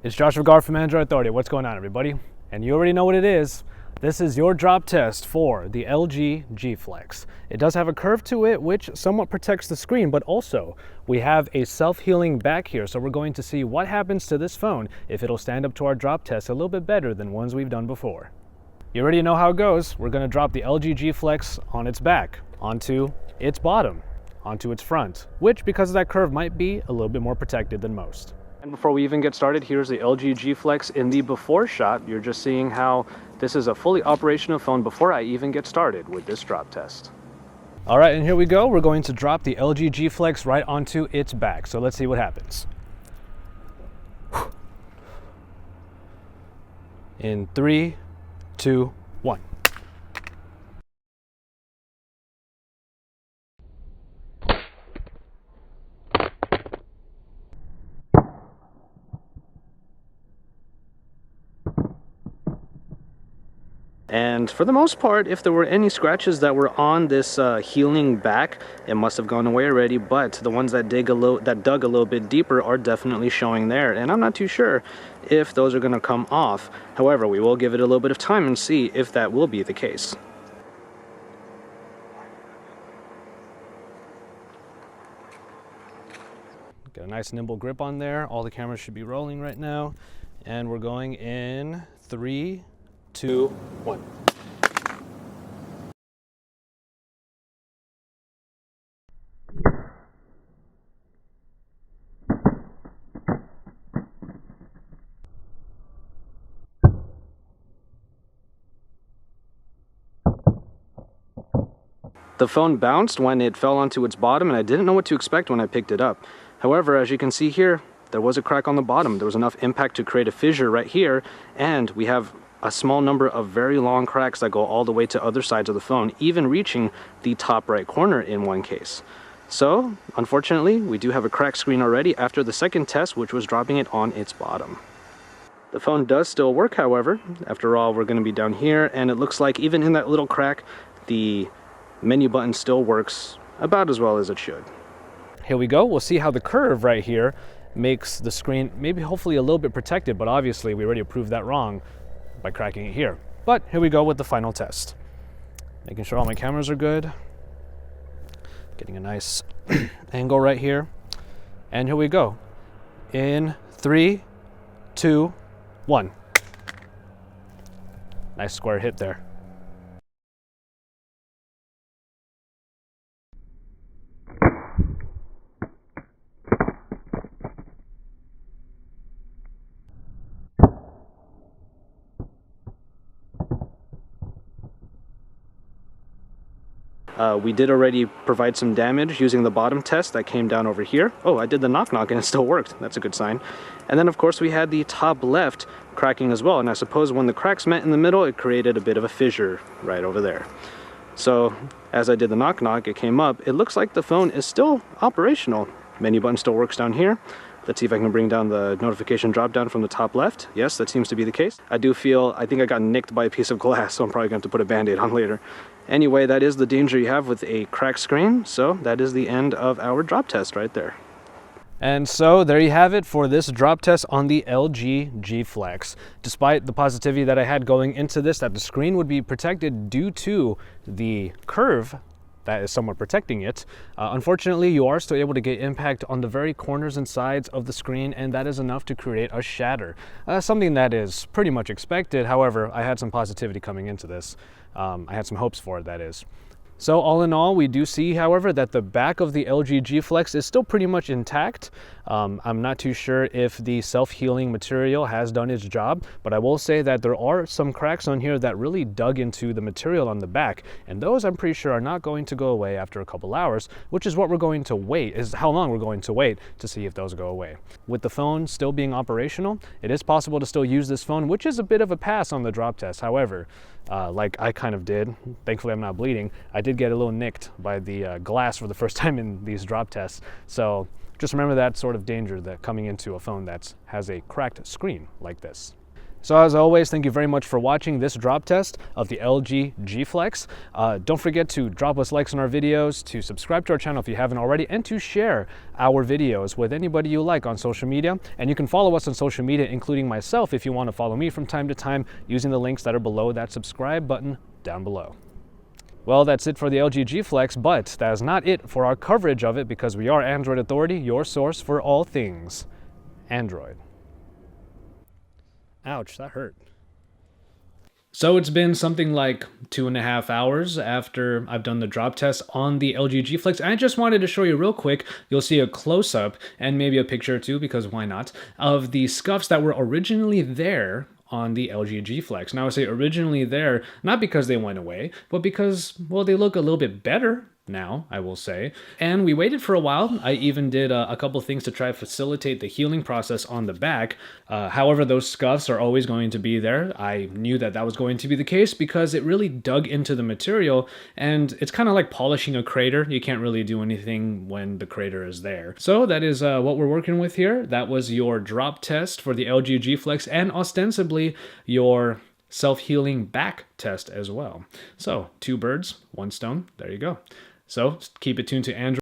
It's Joshua Gar from Android Authority. What's going on, everybody? And you already know what it is. This is your drop test for the LG G Flex. It does have a curve to it, which somewhat protects the screen, but also we have a self-healing back here. So we're going to see what happens to this phone if it'll stand up to our drop test a little bit better than ones we've done before. You already know how it goes. We're going to drop the LG G Flex on its back, onto its bottom, onto its front, which because of that curve might be a little bit more protected than most. And before we even get started, here's the LG G Flex in the before shot. You're just seeing how this is a fully operational phone before I even get started with this drop test. All right, and here we go. We're going to drop the LG G Flex right onto its back. So let's see what happens. In 3, 2, 1. And for the most part, if there were any scratches that were on this healing back, it must have gone away already, but the ones that dug a little bit deeper are definitely showing there, and I'm not too sure if those are going to come off. However, we will give it a little bit of time and see if that will be the case. Got a nice nimble grip on there. All the cameras should be rolling right now, and we're going in 3, 2, 1. The phone bounced when it fell onto its bottom, and I didn't know what to expect when I picked it up. However, as you can see here, there was a crack on the bottom. There was enough impact to create a fissure right here, and we have a small number of very long cracks that go all the way to other sides of the phone, even reaching the top right corner in one case. So, unfortunately, we do have a cracked screen already after the second test, which was dropping it on its bottom. The phone does still work, however. After all, we're going to be down here, and it looks like even in that little crack, the menu button still works about as well as it should. Here we go. We'll see how the curve right here makes the screen maybe hopefully a little bit protected, but obviously we already proved that wrong by cracking it here. But here we go with the final test. Making sure all my cameras are good. Getting a nice angle right here. And here we go. In 3, 2, 1. Nice square hit there. We did already provide some damage using the bottom test that came down over here. Oh, I did the knock-knock and it still worked. That's a good sign. And then, of course, we had the top left cracking as well. And I suppose when the cracks met in the middle, it created a bit of a fissure right over there. So, as I did the knock-knock, it came up. It looks like the phone is still operational. Menu button still works down here. Let's see if I can bring down the notification drop down from the top left. Yes, that seems to be the case. I think I got nicked by a piece of glass, so I'm probably going to have to put a band-aid on later. Anyway, that is the danger you have with a cracked screen, so that is the end of our drop test right there. And so there you have it for this drop test on the LG G Flex. Despite the positivity that I had going into this, that the screen would be protected due to the curve that is somewhat protecting it. Unfortunately, you are still able to get impact on the very corners and sides of the screen, and that is enough to create a shatter. Something that is pretty much expected. However, I had some positivity coming into this. I had some hopes for it, that is. So all in all, we do see, however, that the back of the LG G Flex is still pretty much intact. I'm not too sure if the self-healing material has done its job, but I will say that there are some cracks on here that really dug into the material on the back, and those I'm pretty sure are not going to go away after a couple hours, which is what we're going to wait, is how long we're going to wait to see if those go away. With the phone still being operational, it is possible to still use this phone, which is a bit of a pass on the drop test. However, like I kind of did, thankfully I'm not bleeding, I did get a little nicked by the glass for the first time in these drop tests. So just remember that sort of danger that coming into a phone that has a cracked screen like this. So as always, thank you very much for watching this drop test of the LG G Flex. Don't forget to drop us likes on our videos, to subscribe to our channel if you haven't already, and to share our videos with anybody you like on social media. And you can follow us on social media, including myself, if you want to follow me from time to time using the links that are below that subscribe button down below. Well, that's it for the LG G Flex, but that is not it for our coverage of it, because we are Android Authority, your source for all things Android. Ouch, that hurt. So it's been something like 2.5 hours after I've done the drop test on the LG G Flex. I just wanted to show you real quick. You'll see a close-up and maybe a picture or two, because why not, of the scuffs that were originally there on the LG G Flex. Now I say originally there, not because they went away, but because, well, they look a little bit better now, I will say. And we waited for a while. I even did a couple things to try to facilitate the healing process on the back. However, those scuffs are always going to be there. I knew that that was going to be the case because it really dug into the material, and it's kind of like polishing a crater. You can't really do anything when the crater is there. So that is what we're working with here. That was your drop test for the LG G Flex, and ostensibly your self-healing back test as well. So 2 birds, 1 stone. There you go. So keep it tuned to Android